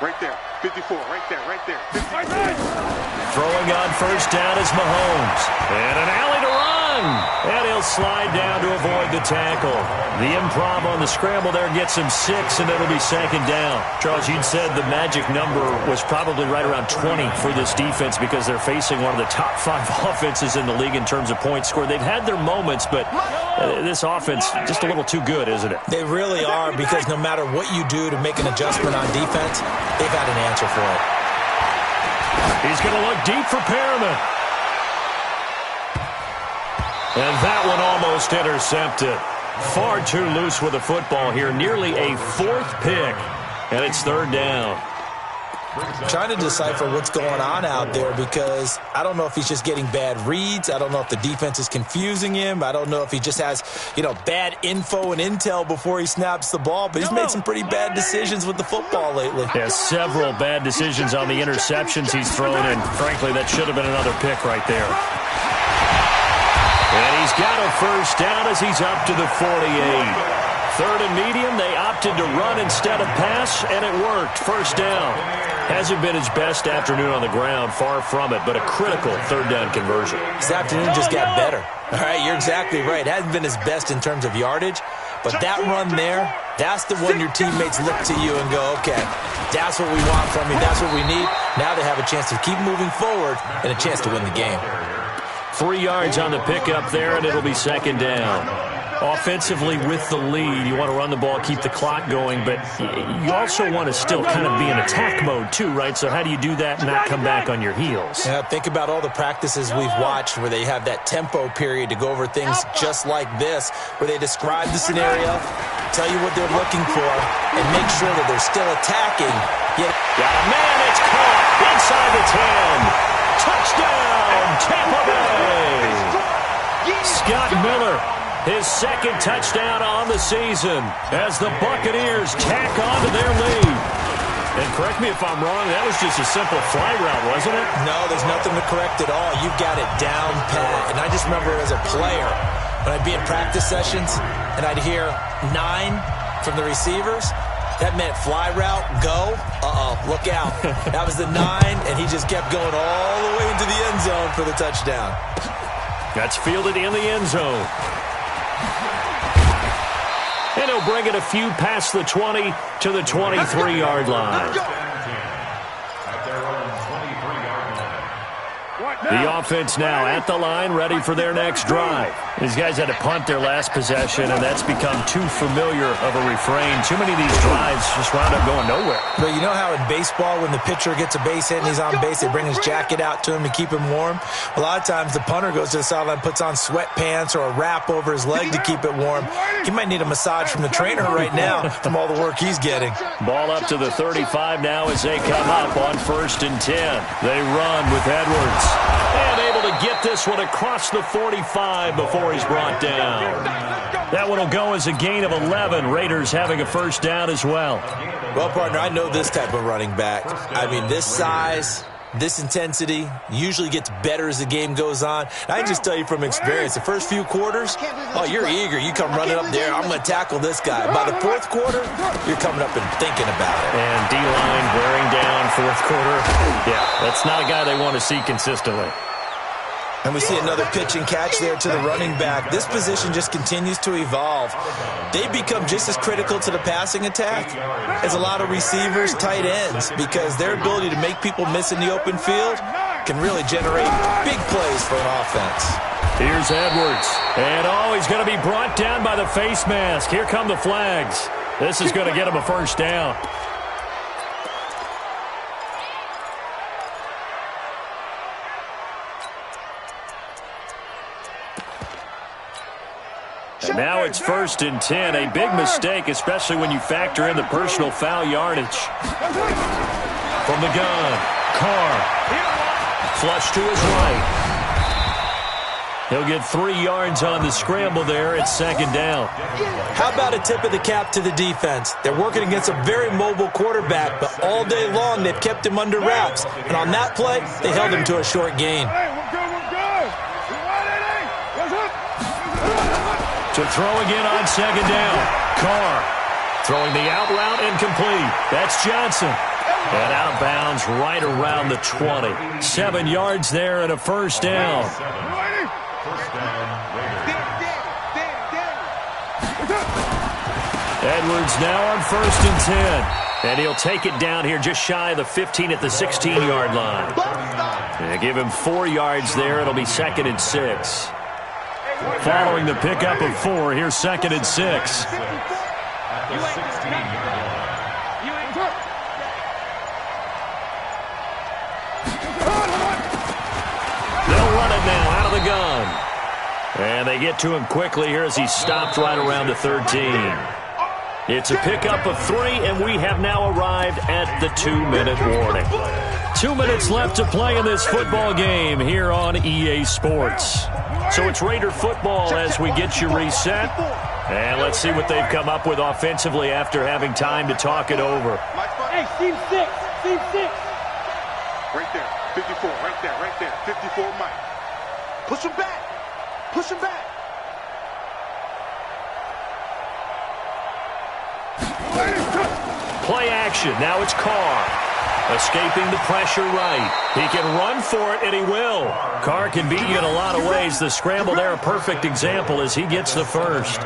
Right there. 54. Right there. 54. Throwing on 1st down is Mahomes. And an alley to run. And he'll slide down to avoid the tackle. The improv on the scramble there gets him 6, and it'll be 2nd down. Charles, you'd said the magic number was probably right around 20 for this defense because they're facing one of the top 5 offenses in the league in terms of points scored. They've had their moments, but this offense just a little too good, isn't it? They really are, because no matter what you do to make an adjustment on defense, they've got an answer for it. He's going to look deep for Perriman. And that one almost intercepted. Far too loose with the football here. Nearly a 4th pick. And it's 3rd down. trying to decipher what's going on out there, because I don't know if he's just getting bad reads. I don't know if the defense is confusing him. I don't know if he just has, bad info and intel before he snaps the ball, but he's made some pretty bad decisions with the football lately. Yeah, several bad decisions on the interceptions he's thrown, and frankly, that should have been another pick right there. And he's got a first down as he's up to the 48. Third and medium, they opted to run instead of pass, and it worked. First down. Hasn't been his best afternoon on the ground, far from it, but a critical third down conversion. His afternoon just got better. All right, you're exactly right. Hasn't been his best in terms of yardage, but that run there, that's the one your teammates look to you and go, okay, that's what we want from you, that's what we need. Now they have a chance to keep moving forward and a chance to win the game. 3 yards on the pickup there, and it'll be second down. Offensively with the lead, you want to run the ball, keep the clock going, but you also want to still kind of be in attack mode too, right? So how do you do that and not come back on your heels? Yeah, think about all the practices we've watched where they have that tempo period to go over things just like this, where they describe the scenario, tell you what they're looking for, and make sure that they're still attacking. Got a man, it's caught inside the 10. Touchdown, Tampa Bay! Scott Miller, his second touchdown on the season as the Buccaneers tack on to their lead. And correct me if I'm wrong, that was just a simple fly route, wasn't it? No, there's nothing to correct at all. You've got it down pat. And I just remember as a player, when I'd be in practice sessions and I'd hear 9 from the receivers, that meant fly route, go, look out. That was the 9, and he just kept going all the way into the end zone for the touchdown. That's fielded in the end zone. And he'll bring it a few past the 20 to the 23-yard line. The offense now at the line, ready for their next drive. These guys had to punt their last possession, and that's become too familiar of a refrain. Too many of these drives just wound up going nowhere. But you know how in baseball, when the pitcher gets a base hit and he's on base, they bring his jacket out to him to keep him warm? A lot of times the punter goes to the sideline, puts on sweatpants or a wrap over his leg to keep it warm. He might need a massage from the trainer right now from all the work he's getting. Ball up to the 35 now as they come up on 1st and 10. They run with Edwards. And able to get this one across the 45 before he's brought down. That one will go as a gain of 11. Raiders having a first down as well. Well, partner, I know this type of running back. I mean, this size, this intensity usually gets better as the game goes on. I can just tell you from experience, the first few quarters, oh, you're eager. You come running up there, I'm going to tackle this guy. By the 4th quarter, you're coming up and thinking about it. And D-line wearing down 4th quarter. Yeah, that's not a guy they want to see consistently. And we see another pitch and catch there to the running back. This position just continues to evolve. They become just as critical to the passing attack as a lot of receivers, tight ends, because their ability to make people miss in the open field can really generate big plays for an offense. Here's Edwards. And, he's going to be brought down by the face mask. Here come the flags. This is going to get him a first down. And now it's 1st and 10. A big mistake, especially when you factor in the personal foul yardage. From the gun, Carr. Flush to his right. He'll get 3 yards on the scramble there. It's 2nd down. How about a tip of the cap to the defense? They're working against a very mobile quarterback, but all day long they've kept him under wraps. And on that play, they held him to a short gain. To throw again on 2nd down. Carr throwing the out route incomplete. That's Johnson. And out of bounds right around the 20. 7 yards there and a first down. Edwards now on 1st and 10. And he'll take it down here just shy of the 15 at the 16-yard line. And give him 4 yards there. It'll be 2nd and 6. Following the pickup of 4, here's 2nd and 6. They'll run it now out of the gun. And they get to him quickly here as he's stopped right around the 13. It's a pickup of 3, and we have now arrived at the 2-minute warning. 2 minutes left to play in this football game here on EA Sports. So it's Raider football as we get you reset. And let's see what they've come up with offensively after having time to talk it over. Hey, team 6. Right there, 54, right there. 54, Mike. Push him back. Play action. Now it's Carr. Escaping the pressure right. He can run for it, and he will. Carr can beat you in a lot of ways. The scramble there, a perfect example as he gets the first.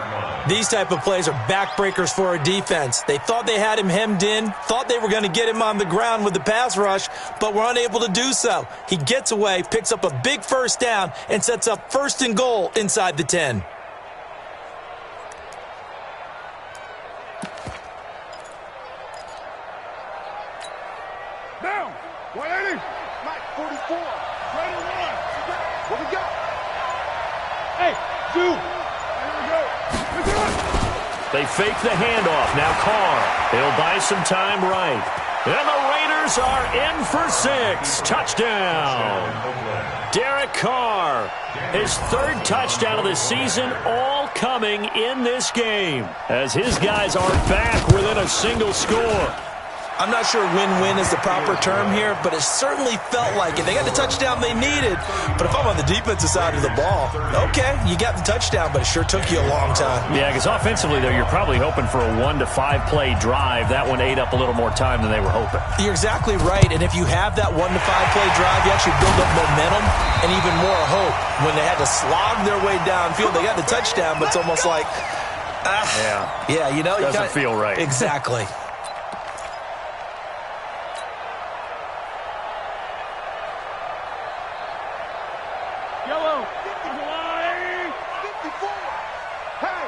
These type of plays are backbreakers for a defense. They thought they had him hemmed in, thought they were going to get him on the ground with the pass rush, but were unable to do so. He gets away, picks up a big first down, and sets up 1st and goal inside the 10. Down. 180. Mike, 44. Right on one. What we got? Hey, 2. Here we go. They fake the handoff. Now Carr. He'll buy some time right. And the Raiders are in for 6. Touchdown. Derek Carr. His 3rd touchdown of the season, all coming in this game. As his guys are back within a single score. I'm not sure win-win is the proper term here, but it certainly felt like it. They got the touchdown they needed, but if I'm on the defensive side of the ball, okay, you got the touchdown, but it sure took you a long time. Yeah, because offensively, though, you're probably hoping for a 1 to 5 play drive. That one ate up a little more time than they were hoping. You're exactly right, and if you have that 1 to 5 play drive, you actually build up momentum and even more hope. When they had to slog their way downfield, they got the touchdown, but it's almost like, yeah, you know, doesn't feel right. Exactly. Yellow. 54. Hey.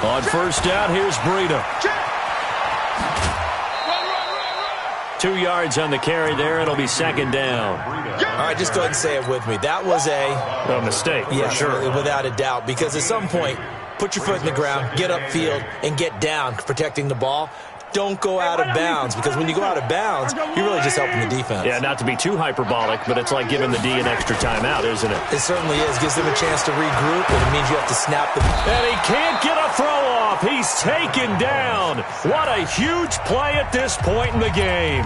On first down, here's Breida. Run. 2 yards on the carry there. It'll be 2nd down. All right, just go ahead and say it with me. That was A mistake, yeah, for sure. without a doubt, because at some point, put your foot in the ground, get upfield, and get down, protecting the ball. Don't go out of bounds, because when you go out of bounds, you're really just helping the defense. Yeah, not to be too hyperbolic, but it's like giving the D an extra timeout, isn't it? It certainly is. Gives them a chance to regroup, and it means you have to snap the... And he can't get a throw off. He's taken down. What a huge play at this point in the game.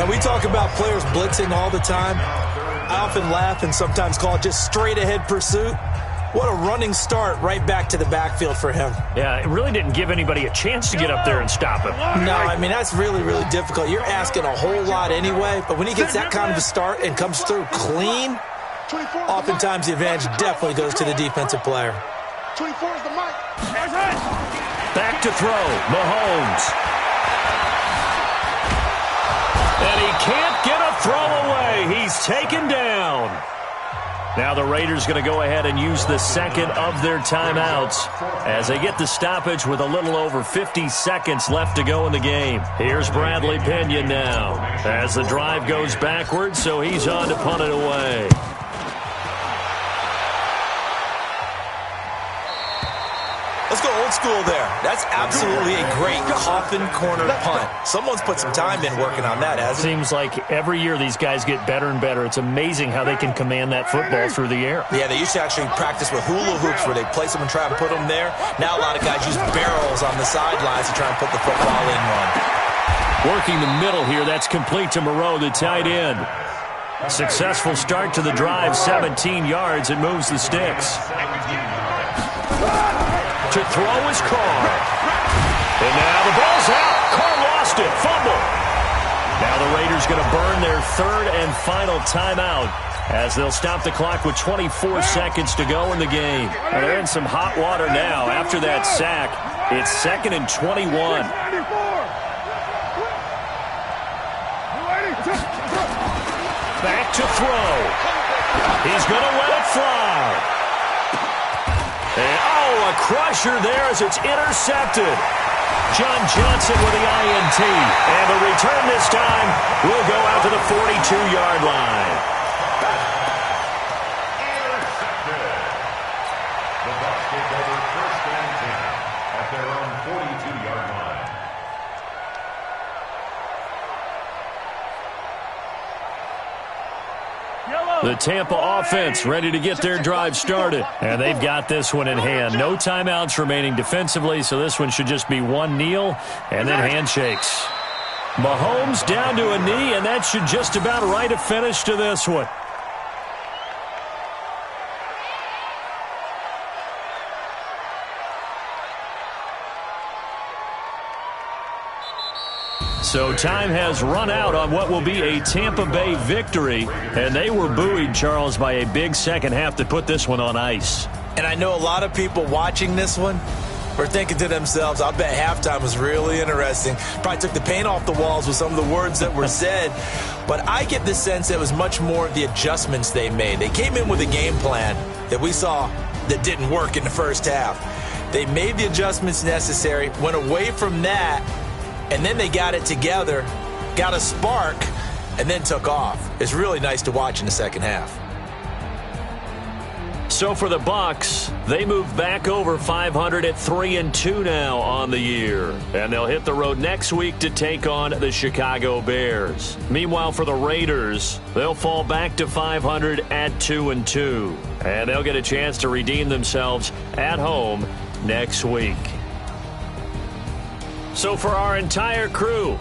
And we talk about players blitzing all the time. I often laugh and sometimes call it just straight-ahead pursuit. What a running start right back to the backfield for him. Yeah, it really didn't give anybody a chance to get up there and stop him. No, I mean, that's really, really difficult. You're asking a whole lot anyway, but when he gets that kind of a start and comes through clean, oftentimes the advantage definitely goes to the defensive player. 24 is the mic. Back to throw, Mahomes. And he can't get a throw away. He's taken down. Now the Raiders going to go ahead and use the 2nd of their timeouts as they get the stoppage with a little over 50 seconds left to go in the game. Here's Bradley Pinion now as the drive goes backwards, so he's on to punt it away. Let's go old school there. That's absolutely a great coffin corner punt. Someone's put some time in working on that, hasn't it? Seems like every year these guys get better and better. It's amazing how they can command that football through the air. Yeah, they used to actually practice with hula hoops where they place them and try and put them there. Now a lot of guys use barrels on the sidelines to try and put the football in one. Working the middle here, that's complete to Moreau, the tight end. Successful start to the drive, 17 yards. It moves the sticks. To throw is Carr. And now the ball's out. Carr lost it. Fumble. Now the Raiders going to burn their 3rd and final timeout as they'll stop the clock with 24 seconds to go in the game. Well, they're in some hot water now. After that sack, it's 2nd and 21. Back to throw. He's going to let it fly. And, a crusher there as it's intercepted. John Johnson with the INT. And the return this time will go out to the 42-yard line. Intercepted. The Bucs take over 1st and 10. at their own 42-yard line. The Tampa offense ready to get their drive started. And they've got this one in hand. No timeouts remaining defensively, so this one should just be one kneel and then handshakes. Mahomes down to a knee, and that should just about write a finish to this one. So time has run out on what will be a Tampa Bay victory, and they were buoyed, Charles, by a big second half to put this one on ice. And I know a lot of people watching this one were thinking to themselves, I bet halftime was really interesting. Probably took the paint off the walls with some of the words that were said. But I get the sense it was much more of the adjustments they made. They came in with a game plan that we saw that didn't work in the first half. They made the adjustments necessary, went away from that, and then they got it together, got a spark, and then took off. It's really nice to watch in the second half. So for the Bucs, they move back over 500 at 3-2 now on the year. And they'll hit the road next week to take on the Chicago Bears. Meanwhile, for the Raiders, they'll fall back to 500 at 2-2. And they'll get a chance to redeem themselves at home next week. So for our entire crew,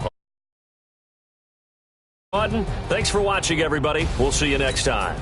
thanks for watching, everybody. We'll see you next time.